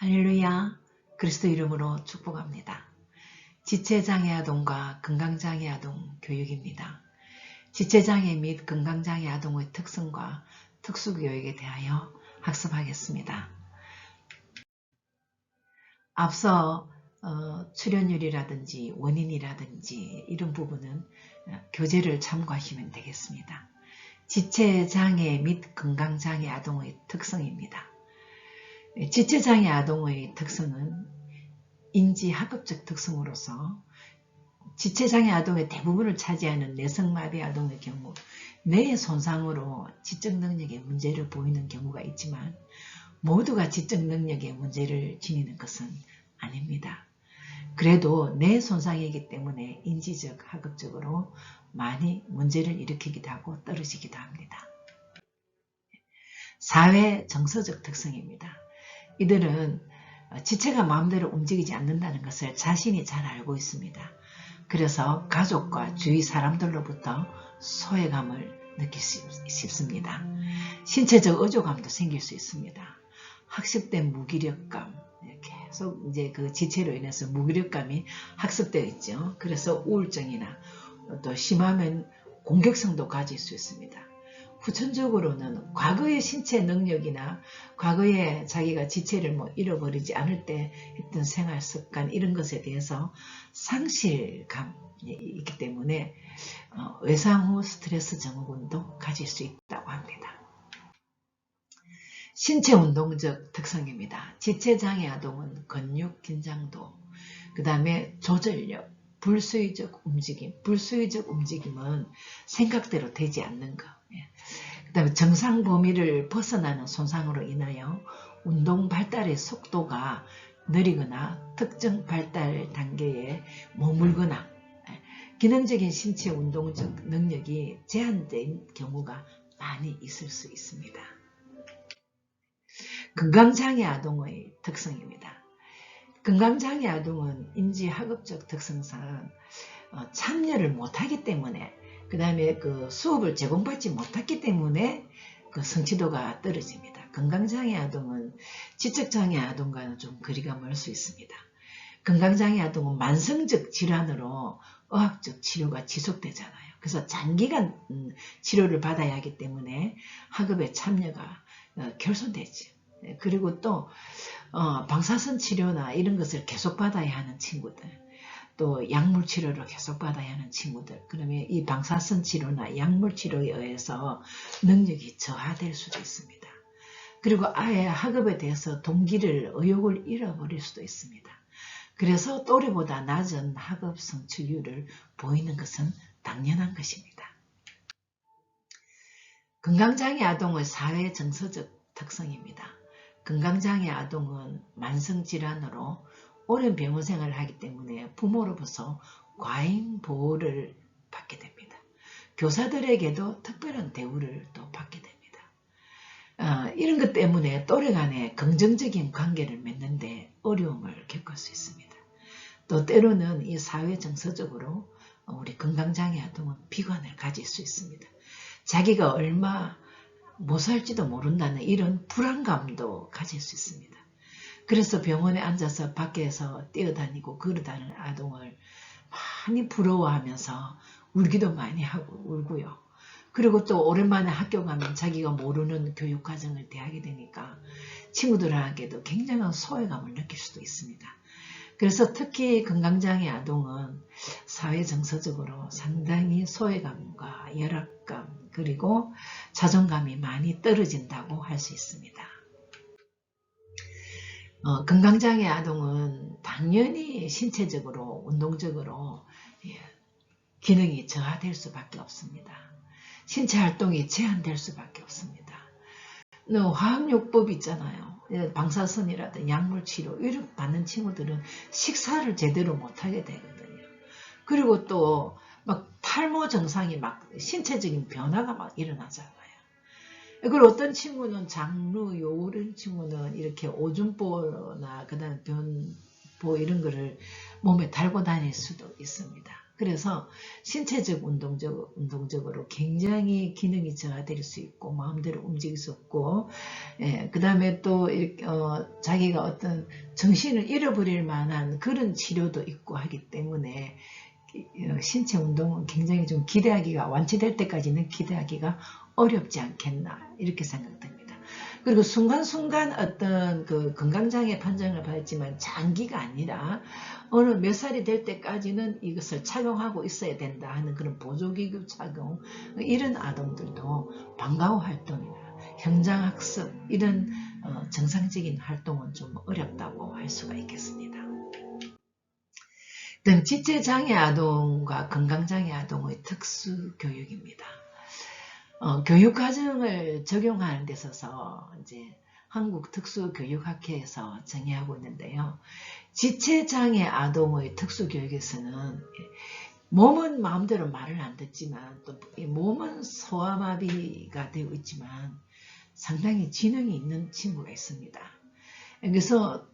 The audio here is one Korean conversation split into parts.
할렐루야. 그리스도 이름으로 축복합니다. 지체장애 아동과 건강장애 아동 교육입니다. 지체장애 및 건강장애 아동의 특성과 특수교육에 대하여 학습하겠습니다. 앞서 출연율이라든지 원인이라든지 이런 부분은 교재를 참고하시면 되겠습니다. 지체장애 및 건강장애 아동의 특성입니다. 지체장애 아동의 특성은 인지학업적 특성으로서 지체장애 아동의 대부분을 차지하는 내성마비 아동의 경우 뇌의 손상으로 지적 능력에 문제를 보이는 경우가 있지만 모두가 지적 능력에 문제를 지니는 것은 아닙니다. 그래도 뇌 손상이기 때문에 인지적, 학업적으로 많이 문제를 일으키기도 하고 떨어지기도 합니다. 사회 정서적 특성입니다. 이들은 지체가 마음대로 움직이지 않는다는 것을 자신이 잘 알고 있습니다. 그래서 가족과 주위 사람들로부터 소외감을 느낄 수 있습니다. 신체적 의존감도 생길 수 있습니다. 학습된 무기력감, 계속 이제 그 지체로 인해서 무기력감이 학습되어 있죠. 그래서 우울증이나 또 심하면 공격성도 가질 수 있습니다. 후천적으로는 과거의 신체 능력이나 과거에 자기가 지체를 잃어버리지 않을 때 했던 생활 습관 이런 것에 대해서 상실감이 있기 때문에 외상 후 스트레스 증후군도 가질 수 있다고 합니다. 신체 운동적 특성입니다. 지체장애 아동은 근육 긴장도, 그 다음에 조절력, 불수의적 움직임. 불수의적 움직임은 생각대로 되지 않는 것. 그 다음에 정상 범위를 벗어나는 손상으로 인하여 운동 발달의 속도가 느리거나 특정 발달 단계에 머물거나 기능적인 신체 운동적 능력이 제한된 경우가 많이 있을 수 있습니다. 건강장애 아동의 특성입니다. 건강장애 아동은 인지학업적 특성상 참여를 못하기 때문에 그 다음에 그 수업을 제공받지 못했기 때문에 그 성취도가 떨어집니다. 건강장애 아동은 지적장애 아동과는 좀 거리가 멀 수 있습니다. 건강장애 아동은 만성적 질환으로 의학적 치료가 지속되잖아요. 그래서 장기간 치료를 받아야 하기 때문에 학업에 참여가 결손되죠. 그리고 또 방사선 치료나 이런 것을 계속 받아야 하는 친구들, 또 약물 치료를 계속 받아야 하는 친구들, 그러면 이 방사선 치료나 약물 치료에 의해서 능력이 저하될 수도 있습니다. 그리고 아예 학업에 대해서 동기를, 의욕을 잃어버릴 수도 있습니다. 그래서 또래보다 낮은 학업 성취율을 보이는 것은 당연한 것입니다. 건강장애 아동의 사회 정서적 특성입니다. 건강장애 아동은 만성질환으로 오랜 병원 생활을 하기 때문에 부모로부터 과잉 보호를 받게 됩니다. 교사들에게도 특별한 대우를 또 받게 됩니다. 이런 것 때문에 또래 간에 긍정적인 관계를 맺는데 어려움을 겪을 수 있습니다. 또 때로는 이 사회 정서적으로 우리 건강장애 아동은 비관을 가질 수 있습니다. 자기가 얼마 못 살지도 모른다는 이런 불안감도 가질 수 있습니다. 그래서 병원에 앉아서 밖에서 뛰어다니고 걸어다니는 아동을 많이 부러워하면서 울기도 많이 하고 울고요. 그리고 또 오랜만에 학교 가면 자기가 모르는 교육과정을 대하게 되니까 친구들에게도 굉장한 소외감을 느낄 수도 있습니다. 그래서 특히 건강장애 아동은 사회정서적으로 상당히 소외감과 열악감 그리고 자존감이 많이 떨어진다고 할 수 있습니다. 건강장애 아동은 당연히 신체적으로 운동적으로 기능이 저하될 수밖에 없습니다. 신체 활동이 제한될 수밖에 없습니다. 화학요법 있잖아요. 방사선이라든 약물치료 이런 받는 친구들은 식사를 제대로 못하게 되거든요. 그리고 또 막 탈모 증상이 막 신체적인 변화가 막 일어나잖아요. 그리고 어떤 친구는 장루, 이런 친구는 이렇게 오줌보나 그다음 변보 이런 거를 몸에 달고 다닐 수도 있습니다. 그래서 신체적 운동적으로 굉장히 기능이 저하될 수 있고 마음대로 움직일 수 없고, 그 다음에 또 자기가 어떤 정신을 잃어버릴 만한 그런 치료도 있고 하기 때문에 신체 운동은 굉장히 좀 기대하기가, 완치될 때까지는 기대하기가 어렵지 않겠나 이렇게 생각됩니다. 그리고 순간순간 어떤 그 건강장애 판정을 받았지만 장기가 아니라 어느 몇 살이 될 때까지는 이것을 착용하고 있어야 된다 하는 그런 보조기구 착용, 이런 아동들도 방과후 활동이나 현장학습 이런 정상적인 활동은 좀 어렵다고 할 수가 있겠습니다. 등 지체장애 아동과 건강장애 아동의 특수교육입니다. 교육과정을 적용하는 데 있어서 이제 한국특수교육학회에서 정의하고 있는데요. 지체장애 아동의 특수교육에서는 몸은 마음대로 말을 안 듣지만 또 몸은 소아마비가 되어 있지만 상당히 지능이 있는 친구가 있습니다. 그래서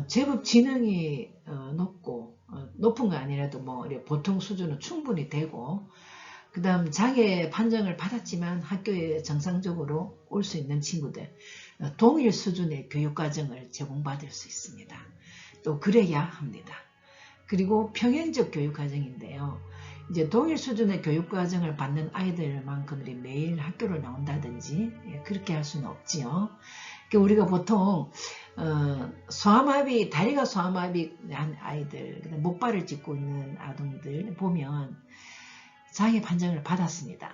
제법 지능이 높고 높은 거 아니라도 뭐 보통 수준은 충분히 되고, 그 다음 장애 판정을 받았지만 학교에 정상적으로 올 수 있는 친구들, 동일 수준의 교육과정을 제공받을 수 있습니다. 또 그래야 합니다. 그리고 평행적 교육과정인데요. 이제 동일 수준의 교육과정을 받는 아이들만큼 매일 학교를 나온다든지 그렇게 할 수는 없지요. 우리가 보통 소아마비, 다리가 소아마비한 아이들, 목발을 짚고 있는 아동들 보면 장애 판정을 받았습니다.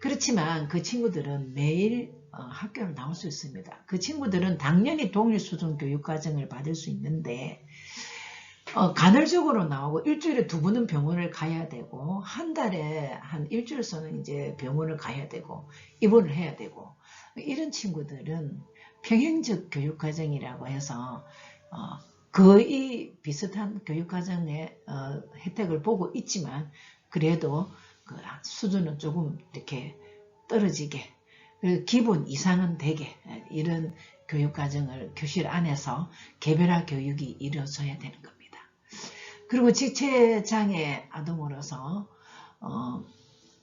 그렇지만 그 친구들은 매일 학교를 나올 수 있습니다. 그 친구들은 당연히 동일 수준 교육과정을 받을 수 있는데 간헐적으로 나오고 일주일에 2번은 병원을 가야 되고 한 달에 한 일주일서는 이제 병원을 가야 되고 입원을 해야 되고, 이런 친구들은 평행적 교육과정이라고 해서 거의 비슷한 교육과정의 혜택을 보고 있지만 그래도 그 수준은 조금 이렇게 떨어지게, 기본 이상은 되게, 이런 교육과정을 교실 안에서 개별화 교육이 이루어져야 되는 겁니다. 그리고 지체장애 아동으로서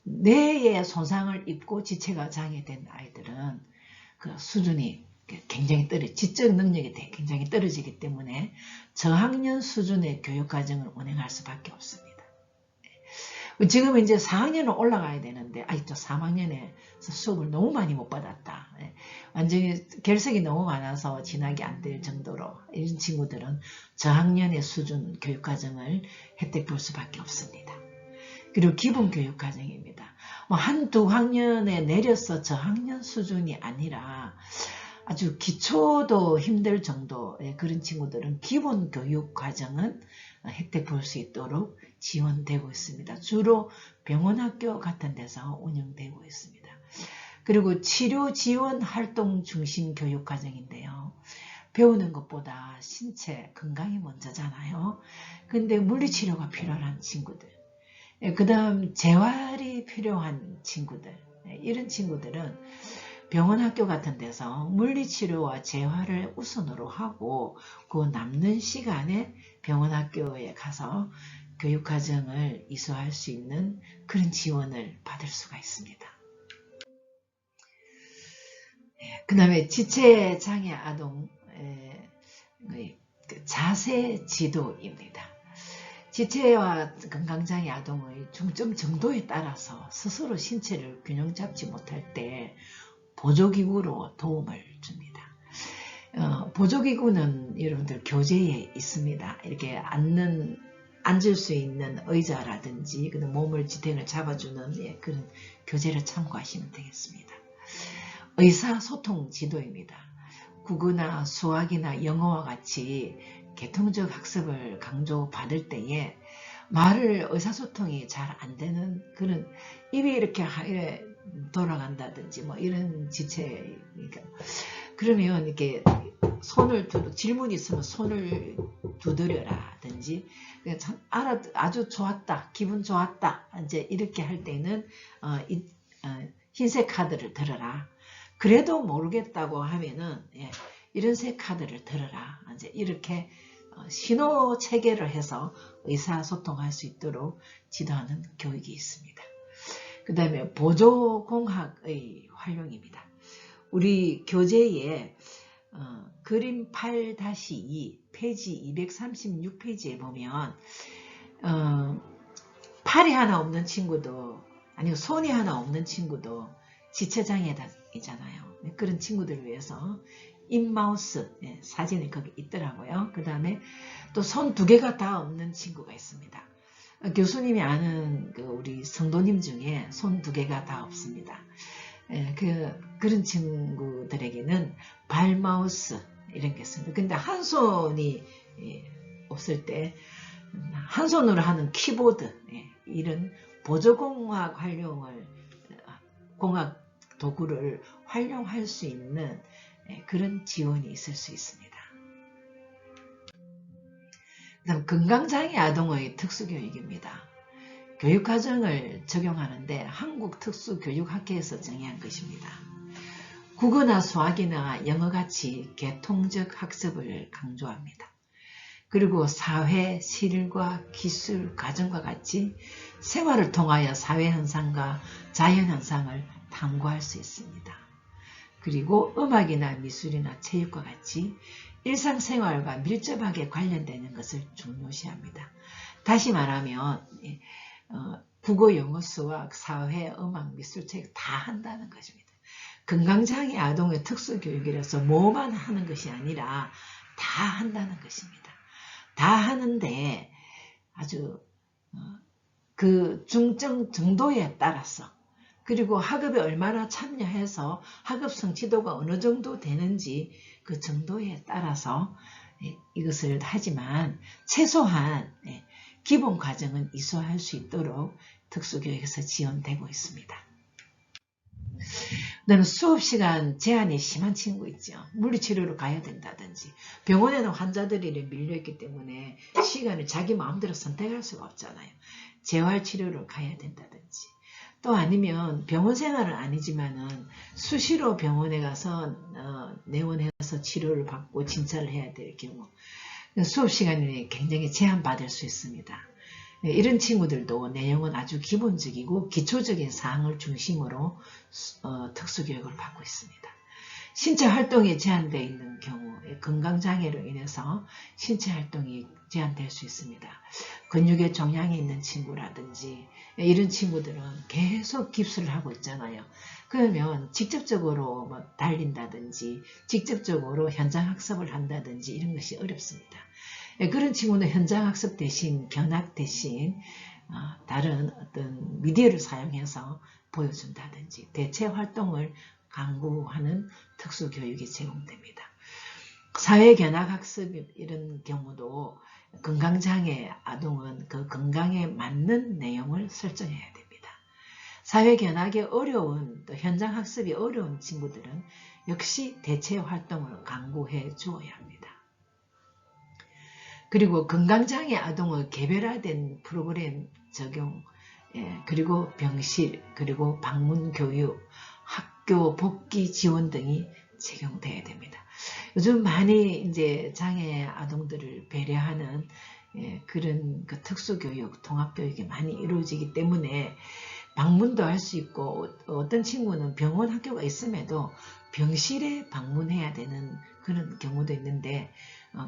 뇌에 손상을 입고 지체가 장애된 아이들은 그 수준이 굉장히 지적 능력이 굉장히 떨어지기 때문에 저학년 수준의 교육과정을 운행할 수밖에 없습니다. 지금 이제 4학년으로 올라가야 되는데 아직도 3학년에 수업을 너무 많이 못 받았다. 완전히 결석이 너무 많아서 진학이 안 될 정도로 이런 친구들은 저학년의 수준 교육과정을 혜택 볼 수밖에 없습니다. 그리고 기본 교육과정입니다. 한두 학년에 내려서 저학년 수준이 아니라 아주 기초도 힘들 정도의 그런 친구들은 기본 교육과정은 혜택 볼 수 있도록 지원되고 있습니다. 주로 병원학교 같은 데서 운영되고 있습니다. 그리고 치료 지원 활동 중심 교육과정인데요. 배우는 것보다 신체 건강이 먼저잖아요. 근데 물리치료가 필요한 친구들, 그 다음 재활이 필요한 친구들, 이런 친구들은 병원학교 같은 데서 물리치료와 재활을 우선으로 하고 그 남는 시간에 병원학교에 가서 교육과정을 이수할 수 있는 그런 지원을 받을 수가 있습니다. 그 다음에 지체장애 아동 자세 지도입니다. 지체와 건강장애 아동의 중점 정도에 따라서 스스로 신체를 균형 잡지 못할 때 보조기구로 도움을 줍니다. 보조기구는 여러분들 교재에 있습니다. 이렇게 앉을 수 있는 의자라든지 몸을 지탱을 잡아주는 그런 교재를 참고하시면 되겠습니다. 의사소통 지도입니다. 국어나 수학이나 영어와 같이 계통적 학습을 강조받을 때에 의사소통이 잘 안 되는 그런 입이 이렇게 돌아간다든지 이런 지체니까, 그러면 이렇게 질문이 있으면 손을 두드려라든지 아주 좋았다, 기분 좋았다, 이제 이렇게 할 때는 흰색 카드를 들어라. 그래도 모르겠다고 하면은 이런 색 카드를 들어라. 이제 이렇게 신호 체계를 해서 의사소통할 수 있도록 지도하는 교육이 있습니다. 그 다음에 보조공학의 활용입니다. 우리 교재에 그림 8-2 페이지 236페이지에 보면 팔이 하나 없는 친구도 아니면 손이 하나 없는 친구도 지체장애이잖아요. 그런 친구들을 위해서 인마우스 사진이 거기 있더라고요. 그 다음에 또 손 2개가 다 없는 친구가 있습니다. 교수님이 아는 우리 성도님 중에 손 2개가 다 없습니다. 그런 친구들에게는 발마우스 이런 게 있습니다. 근데 한 손이 없을 때 한 손으로 하는 키보드 이런 보조공학 공학 도구를 활용할 수 있는 그런 지원이 있을 수 있습니다. 그다음 건강장애 아동의 특수교육입니다. 교육과정을 적용하는데 한국특수교육학회에서 정의한 것입니다. 국어나 수학이나 영어같이 계통적 학습을 강조합니다. 그리고 사회, 실과 기술, 가정과 같이 생활을 통하여 사회현상과 자연현상을 탐구할 수 있습니다. 그리고 음악이나 미술이나 체육과 같이 일상생활과 밀접하게 관련되는 것을 중요시합니다. 다시 말하면 국어, 영어, 수학, 사회, 음악, 미술, 체육 다 한다는 것입니다. 건강장애 아동의 특수교육이라서 뭐만 하는 것이 아니라 다 한다는 것입니다. 다 하는데 아주 그 중증 정도에 따라서 그리고 학업에 얼마나 참여해서 학업 성취도가 어느 정도 되는지 그 정도에 따라서 이것을 하지만 최소한 기본 과정은 이수할 수 있도록 특수교육에서 지원되고 있습니다. 그다음에 수업시간 제한이 심한 친구 있죠. 물리치료로 가야 된다든지 병원에는 환자들이 밀려있기 때문에 시간을 자기 마음대로 선택할 수가 없잖아요. 재활치료로 가야 된다든지 또 아니면 병원 생활은 아니지만은 수시로 병원에 가서 내원해서 치료를 받고 진찰을 해야 될 경우 수업시간이 굉장히 제한받을 수 있습니다. 이런 친구들도 내용은 아주 기본적이고 기초적인 사항을 중심으로 특수교육을 받고 있습니다. 신체 활동이 제한되어 있는 경우 건강장애로 인해서 신체 활동이 제한될 수 있습니다. 근육에 종양이 있는 친구라든지 이런 친구들은 계속 깁스를 하고 있잖아요. 그러면 직접적으로 달린다든지 직접적으로 현장학습을 한다든지 이런 것이 어렵습니다. 그런 친구는 현장학습 대신 견학 대신 다른 어떤 미디어를 사용해서 보여준다든지 대체 활동을 강구하는 특수교육이 제공됩니다. 사회견학학습 이런 경우도 건강장애 아동은 그 건강에 맞는 내용을 설정해야 됩니다. 사회견학이 어려운 또 현장학습이 어려운 친구들은 역시 대체 활동을 강구해 주어야 합니다. 그리고 건강장애 아동의 개별화된 프로그램 적용, 그리고 병실, 그리고 방문교육, 학교 복귀 지원 등이 적용돼야 됩니다. 요즘 많이 이제 장애 아동들을 배려하는 그런 그 특수교육, 통합교육이 많이 이루어지기 때문에 방문도 할 수 있고 어떤 친구는 병원 학교가 있음에도 병실에 방문해야 되는 그런 경우도 있는데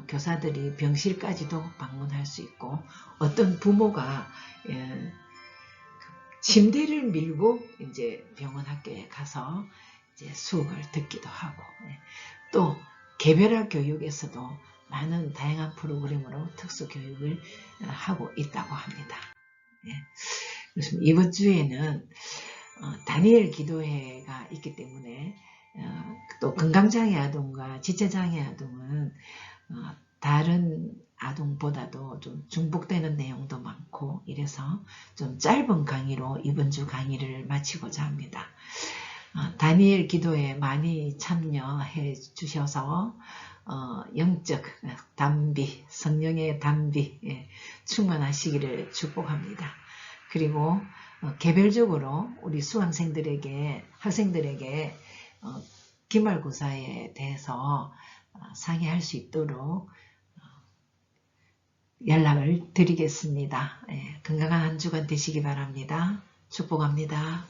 교사들이 병실까지도 방문할 수 있고 어떤 부모가 침대를 밀고 이제 병원 학교에 가서 이제 수업을 듣기도 하고 또 개별화 교육에서도 많은 다양한 프로그램으로 특수 교육을 하고 있다고 합니다. 그래서 이번 주에는 다니엘 기도회가 있기 때문에 또 건강장애 아동과 지체장애 아동은 다른 아동보다도 좀 중복되는 내용도 많고 이래서 좀 짧은 강의로 이번 주 강의를 마치고자 합니다. 다니엘 기도에 많이 참여해 주셔서 영적 담비, 성령의 담비 충만하시기를 축복합니다. 그리고 개별적으로 우리 수강생들에게 학생들에게 기말고사에 대해서 상의할 수 있도록 연락을 드리겠습니다. 예, 건강한 한 주간 되시기 바랍니다. 축복합니다.